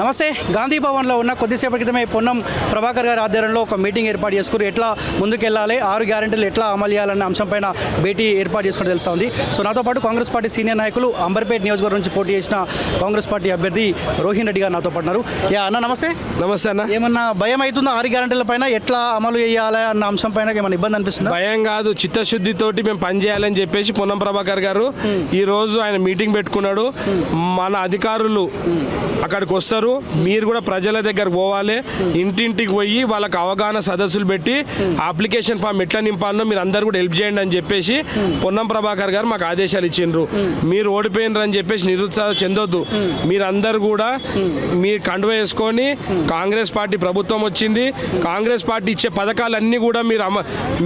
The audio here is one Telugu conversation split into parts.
నమస్తే. గాంధీ భవన్లో ఉన్న కొద్దిసేపటి క్రితమే పొన్నం ప్రభాకర్ గారి ఆధ్వర్యంలో ఒక మీటింగ్ ఏర్పాటు చేసుకుని ఎట్లా ముందుకెళ్లాలి, 6 గ్యారెంటీలు ఎట్లా అమలు చేయాలన్న అంశంపైన భేటీ ఏర్పాటు చేసుకుని తెలుసా ఉంది. సో నాతో పాటు కాంగ్రెస్ పార్టీ సీనియర్ నాయకులు అంబర్పేట నియోజకవర్గం నుంచి పోటీ చేసిన కాంగ్రెస్ పార్టీ అభ్యర్థి రోహిన్ రెడ్డి గారు నాతో పాటు ఉన్నారు. అన్న నమస్తే. నమస్తే అన్న. ఏమన్నా భయం అవుతుందా 6 గ్యారెంటీల పైన ఎట్లా అమలు చేయాలి అన్న అంశం పైన ఏమైనా ఇబ్బంది అనిపిస్తుందా? భయం కాదు, చిత్తశుద్ధితోటి మేము పనిచేయాలని చెప్పేసి పొన్నం ప్రభాకర్ గారు ఈ రోజు ఆయన మీటింగ్ పెట్టుకున్నాడు. మన అధికారులు అక్కడికి వస్తారు, మీరు కూడా ప్రజల దగ్గర పోవాలి, ఇంటింటికి పోయి వాళ్ళకి అవగాహన సదస్సులు పెట్టి అప్లికేషన్ ఫామ్ ఎట్లా నింపాలనో మీరు అందరు కూడా హెల్ప్ చేయండి అని చెప్పేసి పొన్నం ప్రభాకర్ గారు మాకు ఆదేశాలు ఇచ్చిండ్రు. మీరు ఓడిపోయినరు అని చెప్పేసి నిరుత్సాహం చెందొద్దు, మీరందరూ కూడా మీరు కండువ వేసుకొని కాంగ్రెస్ పార్టీ ప్రభుత్వం వచ్చింది, కాంగ్రెస్ పార్టీ ఇచ్చే పథకాలన్నీ కూడా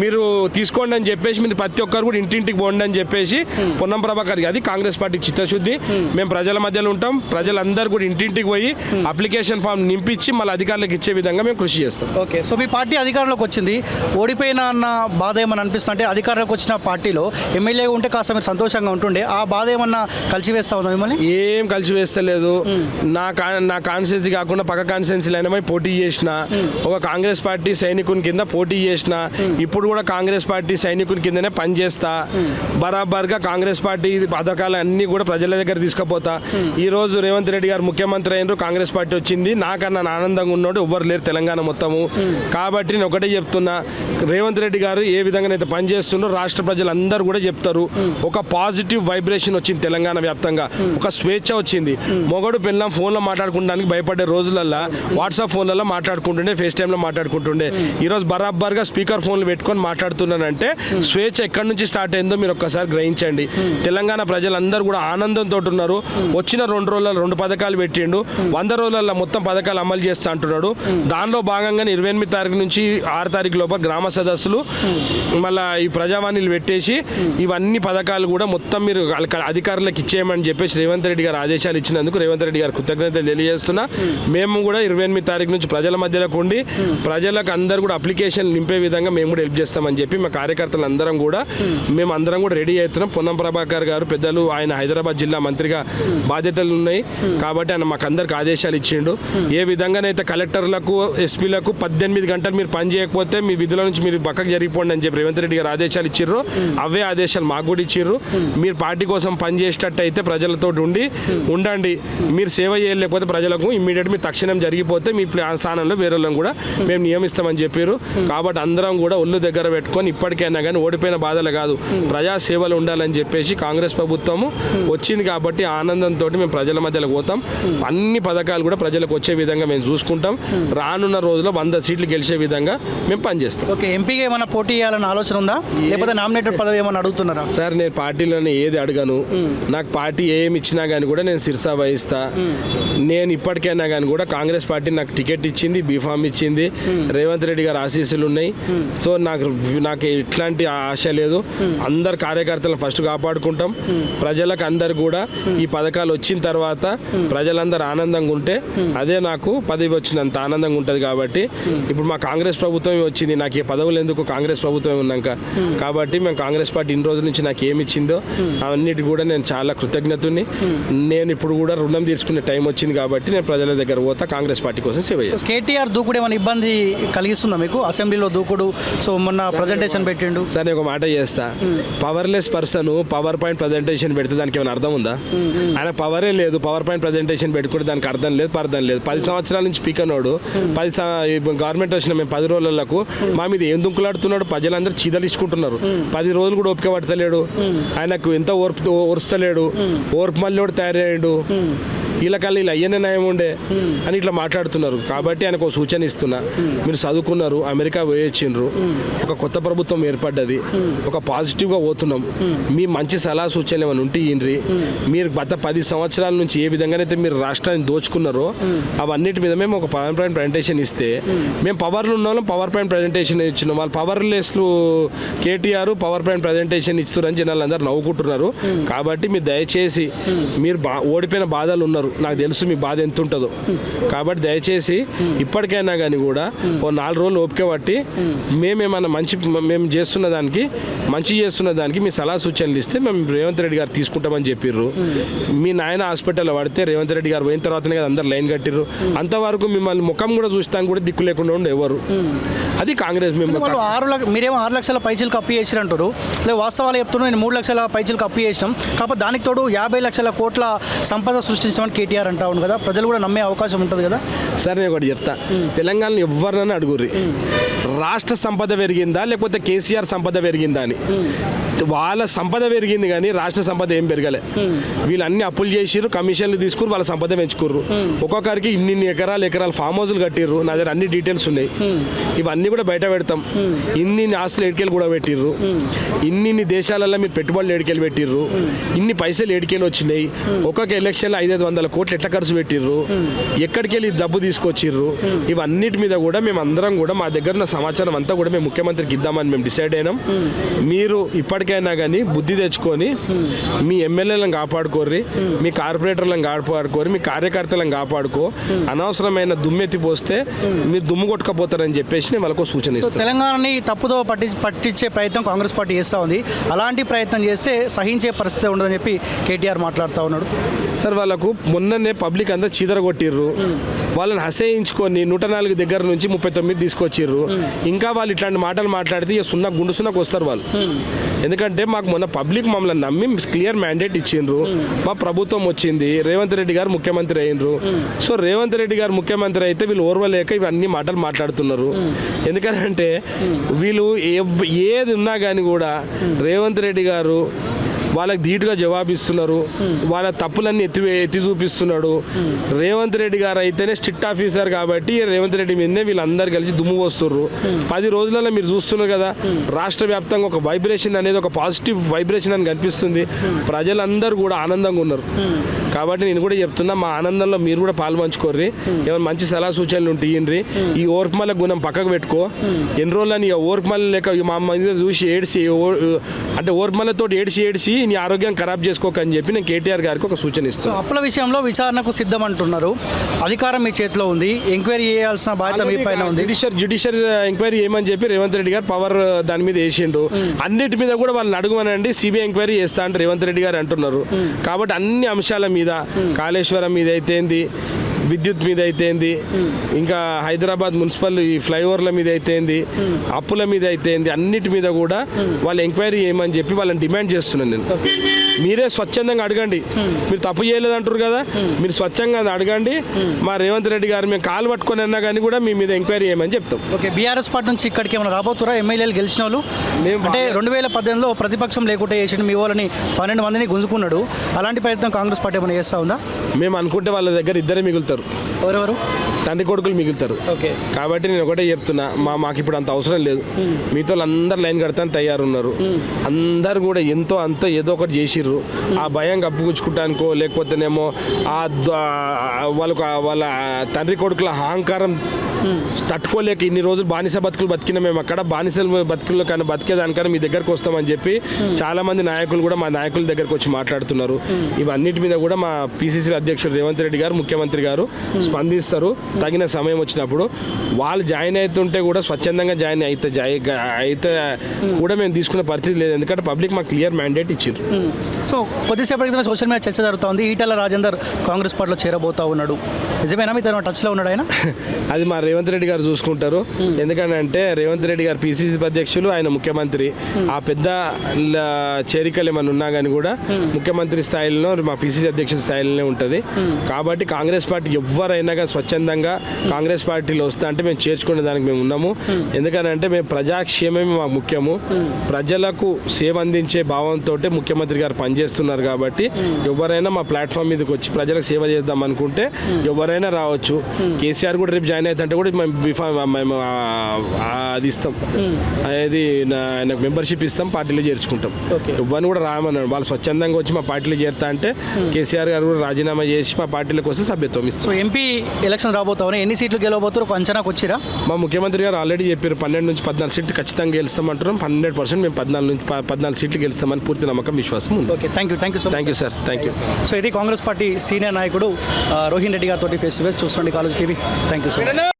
మీరు తీసుకోండి అని చెప్పేసి మీరు ప్రతి ఒక్కరు కూడా ఇంటింటికి పోండి అని చెప్పేసి పొన్నం ప్రభాకర్ అది కాంగ్రెస్ పార్టీ చిత్తశుద్ధి. మేము ప్రజల మధ్యలో ఉంటాం, ప్రజలందరూ కూడా ఇంటింటికి పోయి అప్లికేషన్ ఫామ్ నింపించి మళ్ళీ అధికారులకు ఇచ్చే విధంగా మేము కృషి చేస్తాం. ఓకే, సో మీ పార్టీ అధికారంలోకి వచ్చింది, ఓడిపోయినా అన్న బాధ ఏమని అనిపిస్తుంటే అధికారంలోకి వచ్చిన పార్టీలో ఎమ్మెల్యే ఉంటే కాస్త మీరు సంతోషంగా ఉంటుండే, ఆ బాధ ఏమన్నా కలిసి వేస్తా ఉందా మిమ్మల్ని? ఏం కలిసి వేస్తలేదు. నా కాన్స్టిట్యున్సీ కాకుండా పక్క కాన్స్టిట్యున్సీలు అయినా పోటీ చేసిన, ఒక కాంగ్రెస్ పార్టీ సైనికుని కింద పోటీ చేసిన, ఇప్పుడు కూడా కాంగ్రెస్ పార్టీ సైనికుని కిందనే పనిచేస్తా, బరాబర్గా కాంగ్రెస్ పార్టీ పథకాలు అన్నీ కూడా ప్రజల దగ్గర తీసుకుపోతా. ఈరోజు రేవంత్ రెడ్డి గారు ముఖ్యమంత్రి అయినరు, కాంగ్రెస్ పార్టీ వచ్చింది, నాకన్నా ఆనందంగా ఉన్నాడు ఎవ్వరు లేరు తెలంగాణ మొత్తము. కాబట్టి నేను ఒకటే చెప్తున్నా, రేవంత్ రెడ్డి గారు ఏ విధంగా అయితే పనిచేస్తున్నారో రాష్ట్ర ప్రజలందరూ కూడా చెప్తారు. ఒక పాజిటివ్ వైబ్రేషన్ వచ్చింది తెలంగాణ వ్యాప్తంగా, ఒక స్వేచ్ఛ వచ్చింది. మొగడు పిల్లం ఫోన్లో మాట్లాడుకోవడానికి భయపడే రోజులల్లో వాట్సాప్ ఫోన్లలో మాట్లాడుకుంటుండే, ఫేస్ టైంలో మాట్లాడుకుంటుండే. ఈరోజు బరాబర్గా స్పీకర్ ఫోన్లు పెట్టుకొని మాట్లాడుతున్నానంటే స్వేచ్ఛ ఎక్కడి నుంచి స్టార్ట్ అయిందో మీరు ఒక్కసారి గ్రహించండి. తెలంగాణ ప్రజలందరూ కూడా ఆనందంతో ఉన్నారు. వచ్చిన 2 రోజులలో 2 పథకాలు పెట్టిండు, 100 రోజులలో మొత్తం పథకాలు అమలు చేస్తా అంటున్నాడు. దానిలో భాగంగా 28 తారీఖు నుంచి 6 తారీఖు లోపల గ్రామ సదస్సులు మళ్ళీ ఈ ప్రజావాణిలు పెట్టేసి ఇవన్నీ పథకాలు కూడా మొత్తం మీరు అధికారులకు ఇచ్చేయమని చెప్పేసి రేవంత్ రెడ్డి గారు ఆదేశాలు ఇచ్చినందుకు రేవంత్ రెడ్డి గారు కృతజ్ఞతలు తెలియజేస్తున్నా. మేము కూడా 28 తారీఖు నుంచి ప్రజల మధ్యలోకి ఉండి ప్రజలకు అందరూ కూడా అప్లికేషన్ నింపే విధంగా మేము కూడా హెల్ప్ చేస్తామని చెప్పి మా కార్యకర్తలు అందరం కూడా మేము అందరం కూడా రెడీ అవుతున్నాం. పొన్నం ప్రభాకర్ గారు పెద్దలు, ఆయన హైదరాబాద్ జిల్లా మంత్రిగా బాధ్యతలు ఉన్నాయి కాబట్టి ఆయన మాకు అందరికి ఆదేశాలు ఇచ్చిండు. ఏ విధంగానైతే కలెక్టర్లకు, ఎస్పీలకు 18 గంటలు మీరు పని చేయకపోతే మీ విధుల నుంచి మీరు పక్కకు జరిగిపోండి అని చెప్పి రేవంత్ రెడ్డి గారు ఆదేశాలు ఇచ్చిర్రు. అవే ఆదేశాలు మాకు కూడా ఇచ్చిర్రు. మీరు పార్టీ కోసం పని చేసేటట్టు అయితే ప్రజలతో ఉండండి, మీరు సేవ చేయలేకపోతే ప్రజలకు ఇమ్మీడియట్ మీరు తక్షణం జరిగిపోతే మీ స్థానంలో వేరే వాళ్ళని కూడా మేము నియమిస్తామని చెప్పారు. కాబట్టి అందరం కూడా ఒళ్ళు దగ్గర పెట్టుకొని ఇప్పటికైనా కానీ ఓడిపోయిన బాధలు కాదు, ప్రజా సేవలు ఉండాలని చెప్పేసి కాంగ్రెస్ ప్రభుత్వము వచ్చింది కాబట్టి ఆనందంతో మేము ప్రజల మధ్యలో పోతాం. అన్ని పథకాలు కూడా ప్రజలకు వచ్చే విధంగా మేము చూసుకుంటాం. రానున్న రోజుల్లో 100 సీట్లు గెలిచే విధంగా మేము పనిచేస్తాం. ఓకే, ఎంపీగా ఏమైనా పోటీ చేయాలన్న ఆలోచన ఉందా, లేకపోతే నామినేటెడ్ పదవి ఏమైనా అడుగుతున్నారా? సార్, నేను పార్టీలోనే ఏది అడగను. నాకు పార్టీ ఏమి ఇచ్చినా కానీ కూడా నేను శిరసా వహిస్తా. నేను ఇప్పటికైనా కానీ కూడా కాంగ్రెస్ పార్టీ నాకు టికెట్ ఇచ్చింది, బీఫామ్ ఇచ్చింది, రేవంత్ రెడ్డి గారు ఆశీస్సులు ఉన్నాయి. సో నాకు ఎట్లాంటి ఆశ లేదు. అందరు కార్యకర్తలను ఫస్ట్ కాపాడుకుంటాం. ప్రజలకు అందరు కూడా ఈ పథకాలు వచ్చిన తర్వాత ప్రజలందరూ ఆనందంగా ఉంటే అదే నాకు పదవి వచ్చినంత ఆనందంగా ఉంటుంది. కాబట్టి ఇప్పుడు మా కాంగ్రెస్ ప్రభుత్వం వచ్చింది, నాకు ఈ పదవులు ఎందుకు, కాంగ్రెస్ ప్రభుత్వం ఉన్నాక. కాబట్టి మేము కాంగ్రెస్ పార్టీ ఇన్ని రోజుల నుంచి నాకు ఏమి ఇచ్చిందో అవన్నిటి కూడా నేను చాలా కృతజ్ఞతని. నేను ఇప్పుడు కూడా రుణం తీసుకునే టైం వచ్చింది కాబట్టి నేను ప్రజల దగ్గర పోతా, కాంగ్రెస్ పార్టీ కోసం సేవ చేస్తాను. కేటీఆర్ దూకుడు ఏమైనా ఇబ్బంది కలిగిస్తుందా మీకు అసెంబ్లీలో దూకుడు? సో మొన్న ప్రజెంటేషన్ పెట్టిండు. సార్, నేను ఒక మాట చేస్తా, powerless person power point presentation పెడితే దానికి ఏమైనా అర్థం ఉందా? ఆయన పవరే లేదు, పవర్ పాయింట్ ప్రజెంటేషన్ పెట్టుకుంటే దానికి అర్థం లేదు, పర్థం లేదు. 10 సంవత్సరాల నుంచి స్పీకర్ నోడు, గవర్నమెంట్ వచ్చిన మేము 10 రోజులకు మా మీద ఏం దుంకులాడుతున్నాడు, ప్రజలందరూ చీదలించుకుంటున్నారు. 10 రోజులు కూడా ఓపిక పడతలేడు, ఆయనకు ఎంత ఓర్పుతలేడు, ఓర్పు మళ్ళీ తయారయ్యాడు. వీళ్ళకల్లా ఇలా అయ్యనే న్యాయం ఉండే అని ఇట్లా మాట్లాడుతున్నారు. కాబట్టి ఆయనకు ఒక సూచన ఇస్తున్నా, మీరు చదువుకున్నారు, అమెరికా పోయొచ్చిండ్రు, ఒక కొత్త ప్రభుత్వం ఏర్పడ్డది, ఒక పాజిటివ్గా పోతున్నాం. మీ మంచి సలహా సూచనలు ఏమైనా ఉంటే ఇండ్రి. మీరు గత 10 సంవత్సరాల నుంచి ఏ విధంగానైతే మీరు రాష్ట్రాన్ని దోచుకున్నారో అవన్నిటి మీద మేము ఒక పవర్ పాయింట్ ప్రజెంటేషన్ ఇస్తే, మేము పవర్లు ఉన్న వాళ్ళం పవర్ పాయింట్ ప్రజెంటేషన్ ఇచ్చినాం, వాళ్ళు పవర్లెస్లు కేటీఆర్ పవర్ పాయింట్ ప్రజెంటేషన్ ఇస్తున్నారని జనాలు అందరూ నవ్వుకుంటున్నారు. కాబట్టి మీరు దయచేసి, మీరు ఓడిపోయిన బాధలు ఉన్నారు, నాకు తెలుసు మీ బాధ ఎంత ఉంటుందో. కాబట్టి దయచేసి ఇప్పటికైనా కానీ కూడా ఓ 4 రోజులు ఓపిక పట్టి మేమేమన్నా మేము చేస్తున్న దానికి మీ సలహా సూచనలు ఇస్తే మేము రేవంత్ రెడ్డి గారు తీసుకుంటామని చెప్పిర్రు. మీ నాయన హాస్పిటల్లో పడితే రేవంత్ రెడ్డి గారు పోయిన తర్వాతనే కదా అందరు లైన్ కట్టిర్రు. అంతవరకు మిమ్మల్ని ముఖం కూడా చూస్తాం కూడా దిక్కు లేకుండా ఉండే ఎవరు. అది కాంగ్రెస్ మేము మీరేమో 6 లక్షల పైచీలకు అప్పు చేసిరంటారు. లేదు వాస్తవాలు చెప్తున్నారు, నేను 3 లక్షల పైచీలకు అప్పు చేసినాం. కాకపోతే దానికి తోడు 50 లక్షల కోట్ల సంపద సృష్టించమని కేటీఆర్ అంటా ఉంది కదా, ప్రజలు కూడా నమ్మే అవకాశం ఉంటుంది కదా. సరే నేను ఒకటి చెప్తా, తెలంగాణలో ఎవరినైనా అడుగుర్రి రాష్ట్ర సంపద పెరిగిందా లేకపోతే కేసీఆర్ సంపద పెరిగిందా అని. వాళ్ళ సంపద పెరిగింది కానీ రాష్ట్ర సంపద ఏం పెరగలే. వీళ్ళు అన్ని అప్పులు చేసిర్రు, కమిషన్లు తీసుకురు, వాళ్ళ సంపద పెంచుకుర్రు. ఒక్కొక్కరికి ఇన్ని ఎకరాలు ఫామ్ హౌస్లు కట్టిర్రు. నా దగ్గర అన్ని డీటెయిల్స్ ఉన్నాయి, ఇవన్నీ కూడా బయట పెడతాం. ఇన్ని ఆస్తులు ఏడికెళ్ళి కూడా పెట్టిర్రు, ఇన్ని దేశాలలో మీరు పెట్టుబడులు ఏడికెళ్ళి పెట్టిర్రు, ఇన్ని పైసలు ఏడికెళ్ళి వచ్చినాయి, ఒక్కొక్క ఎలక్షన్లో 500 కోట్లు ఎట్లా ఖర్చు పెట్టిర్రు, ఎక్కడికి వెళ్ళి డబ్బు తీసుకొచ్చిర్రు. ఇవన్నిటి మీద కూడా మేము అందరం కూడా మా దగ్గర ఉన్న సమాచారం అంతా కూడా మేము ముఖ్యమంత్రికి ఇద్దామని మేము డిసైడ్ అయినాం. మీరు ఇప్పటికైనా కానీ బుద్ధి తెచ్చుకొని మీ ఎమ్మెల్యేలను కాపాడుకోర్రి, మీ కార్పొరేటర్లను కాపాడుకోరి, మీ కార్యకర్తలను కాపాడుకో. అనవసరమైన దుమ్మెత్తి పోస్తే మీరు దుమ్ము కొట్టుకపోతారని చెప్పేసి నేను వాళ్ళకు సూచన ఇస్తాను. తెలంగాణని తప్పుదో పట్టించే ప్రయత్నం కాంగ్రెస్ పార్టీ చేస్తూ ఉంది. అలాంటి ప్రయత్నం చేస్తే సహించే పరిస్థితి ఉండదని చెప్పి కేటీఆర్ మాట్లాడుతూ ఉన్నాడు. సార్ వాళ్ళకు మొన్ననే పబ్లిక్ అంతా చీదరగొట్టిర్రు, వాళ్ళని హసేయించుకొని 104 దగ్గర నుంచి 39 తీసుకొచ్చిర్రు. ఇంకా వాళ్ళు ఇట్లాంటి మాటలు మాట్లాడితే ఇక గుండు సున్నకు వస్తారు వాళ్ళు. ఎందుకంటే మాకు మొన్న పబ్లిక్ మమ్మల్ని నమ్మి క్లియర్ మ్యాండేట్ ఇచ్చిండ్రు, మా ప్రభుత్వం వచ్చింది, రేవంత్ రెడ్డి గారు ముఖ్యమంత్రి అయినరు. సో రేవంత్ రెడ్డి గారు ముఖ్యమంత్రి అయితే వీళ్ళు ఓర్వలేక ఇవన్నీ మాటలు మాట్లాడుతున్నారు. ఎందుకంటే వీళ్ళు ఏది ఉన్నా కానీ కూడా రేవంత్ రెడ్డి గారు వాళ్ళకి ధీటుగా జవాబిస్తున్నారు, వాళ్ళ తప్పులన్నీ ఎత్తి చూపిస్తున్నాడు. రేవంత్ రెడ్డి గారు అయితేనే స్ట్రిక్ట్ ఆఫీసర్ కాబట్టి రేవంత్ రెడ్డి మీదనే వీళ్ళందరూ కలిసి దుమ్ము పోస్తున్నారు. 10 రోజులలో మీరు చూస్తున్నారు కదా, రాష్ట్ర వ్యాప్తంగా ఒక వైబ్రేషన్ అనేది, ఒక పాజిటివ్ వైబ్రేషన్ అని కనిపిస్తుంది. ప్రజలందరూ కూడా ఆనందంగా ఉన్నారు. కాబట్టి నేను కూడా చెప్తున్నా, మా ఆనందంలో మీరు కూడా పాల్పంచుకోర్రి. ఏమైనా మంచి సలహా సూచనలు ఉంటే ఇయ్యండి. ఈ ఓర్పుమల్ల గుణం పక్కకు పెట్టుకో. ఎన్ని రోజులని ఓర్పుమల్ల లేక మా మీద చూసి ఏడిసి అంటే ఓర్పుమల్లతో ఏడిసి నీ ఆరోగ్యం ఖరాబ్ చేసుకోకని చెప్పి నేను కేటీఆర్ గారికి ఒక సూచన ఇస్తాను. అప్పుల విషయంలో విచారణకు సిద్ధం అంటున్నారు. అధికారం మీ చేతిలో ఉంది, ఎంక్వైరీ చేయాల్సిన బాధ్యత మీ పైన ఉంది. జ్యుడిషియల్ ఎంక్వైరీ ఏమని చెప్పి రేవంత్ రెడ్డి గారు పవర్ దాని మీద వేసిండు. అన్నిటి మీద కూడా వాళ్ళని అడుగుమనండి, సిబిఐ ఎంక్వైరీ చేస్తా అంటే రేవంత్ రెడ్డి గారు అంటున్నారు. కాబట్టి అన్ని అంశాల మీద, కాళేశ్వరం మీద అయితేంది, విద్యుత్ మీద అయితేంది, ఇంకా హైదరాబాద్ మున్సిపల్ ఈ ఫ్లైఓవర్ల మీద అయితేంది, అప్పుల మీద అయితేంది, అన్నిటి మీద కూడా వాళ్ళు ఎంక్వైరీ చేయమని చెప్పి వాళ్ళని డిమాండ్ చేస్తున్నాను నేను. మీరే స్వచ్ఛందంగా అడగండి. మీరు తప్పు చేయలేదంటారు కదా, మీరు స్వచ్ఛంగా అడగండి. మా రేవంత్ రెడ్డి గారు మేము కాలు పట్టుకొని అన్నా కానీ కూడా మీ మీద ఎంక్వైరీ చేయమని చెప్తాం. ఓకే, బీఆర్ఎస్ పార్టీ నుంచి ఇక్కడికి ఏమైనా రాబోతురా ఎమ్మెల్యేలు గెలిచిన వాళ్ళు? అంటే 2018లో ప్రతిపక్షం లేకుండా చేసి మీ వాళ్ళని 12 మందిని గుంజుకున్నాడు. అలాంటి ప్రయత్నం కాంగ్రెస్ పార్టీ ఏమైనా చేస్తూ ఉందా? మేము అనుకుంటే వాళ్ళ దగ్గర ఇద్దరే మిగులుతారు. ఎవరెవరు? తండ్రి కొడుకులు మిగులుతారు. ఓకే, కాబట్టి నేను ఒకటే చెప్తున్నా, మాకు ఇప్పుడు అంత అవసరం లేదు. మీతో అందరు లైన్ కడతాను తయారున్నారు. అందరు కూడా ఎంతో అంత ఏదో ఒకటి చేసిర్రు. ఆ భయం కప్పుకుంటానుకో, లేకపోతేనేమో వాళ్ళ తండ్రి కొడుకుల అహంకారం తట్టుకోలేక ఇన్ని రోజులు బానిస బతుకులు బతికిన మేము అక్కడ బానిసల బతుకులు కానీ బతికేదానికన్నా మీ దగ్గరకు వస్తామని చెప్పి చాలా మంది నాయకులు కూడా మా నాయకుల దగ్గరకు వచ్చి మాట్లాడుతున్నారు. ఇవన్నిటి మీద కూడా మా పిసిసి అధ్యక్షుడు రేవంత్ రెడ్డి గారు, ముఖ్యమంత్రి గారు స్పందిస్తారు. తగిన సమయం వచ్చినప్పుడు వాళ్ళు జాయిన్ అవుతుంటే కూడా స్వచ్ఛందంగా జాయిన్ అయితే కూడా మేము తీసుకునే పరిస్థితి లేదు. ఎందుకంటే పబ్లిక్ మాకు క్లియర్ మ్యాండేట్ ఇచ్చారు. సో కొద్దిసేపటి క్రితమే సోషల్ మీడియా చర్చ జరుగుతుంది. ఈటెల రాజేందర్ కాంగ్రెస్ పార్టీలో చేరబోతా ఉన్నాడు. నిజమేనా? మీ టచ్లో ఉన్నాడు ఆయన? అది మా రేవంత్ రెడ్డి గారు చూసుకుంటారు. ఎందుకంటే రేవంత్ రెడ్డి గారు పిసిసి అధ్యక్షులు, ఆయన ముఖ్యమంత్రి. ఆ పెద్ద చేరికలు ఏమైనా ఉన్నా కానీ కూడా ముఖ్యమంత్రి స్థాయిలో మా పిసిసి అధ్యక్షుల స్థాయిలోనే ఉంటుంది. కాబట్టి కాంగ్రెస్ పార్టీ ఎవరైనా కానీ స్వచ్ఛందంగా కాంగ్రెస్ పార్టీలో వస్తా అంటే మేము చేర్చుకునే దానికి మేము ఉన్నాము. ఎందుకంటే మేము ప్రజాక్షేమమే మాకు ముఖ్యము. ప్రజలకు సేవ అందించే భావంతో ముఖ్యమంత్రి గారు పనిచేస్తున్నారు. కాబట్టి ఎవరైనా మా ప్లాట్ఫామ్ మీదకి వచ్చి ప్రజలకు సేవ చేద్దాం అనుకుంటే ఎవరైనా రావచ్చు. కేసీఆర్ కూడా రేపు జాయిన్ అవుతుంటే కూడా మేము అది ఇస్తాం, అది ఆయనకు మెంబర్షిప్ ఇస్తాం, పార్టీలో చేర్చుకుంటాం. ఎవరిని కూడా రామన్నాడు. వాళ్ళు స్వచ్ఛందంగా వచ్చి మా పార్టీలో చేరుతా అంటే కేసీఆర్ గారు కూడా రాజీనామా చేసి మా పార్టీలోకి వస్తే సభ్యత్వం ఇస్తాం. ఎంపీ ఎలక్షన్ రాబోతుంది. గెలవబోతామని, ఎన్ని సీట్లు గెలవబోతారు ఒక అంచనాకు వచ్చిరా? మా ముఖ్యమంత్రి గారు ఆల్రెడీ చెప్పారు 12 నుంచి 14 సీట్లు ఖచ్చితంగా గెలుస్తామంటున్నాం. 100% మేము 14 సీట్లు గెలుస్తామని పూర్తి నమ్మకం, విశ్వాసం ఉంది. Okay, thank you so thank you sir, thank you. So ఇది కాంగ్రెస్ పార్టీ సీనియర్ నాయకుడు రోహిన్ రెడ్డి గారితో ఫేస్ టు ఫేస్. చూసుకోండి college TV. Thank you sir.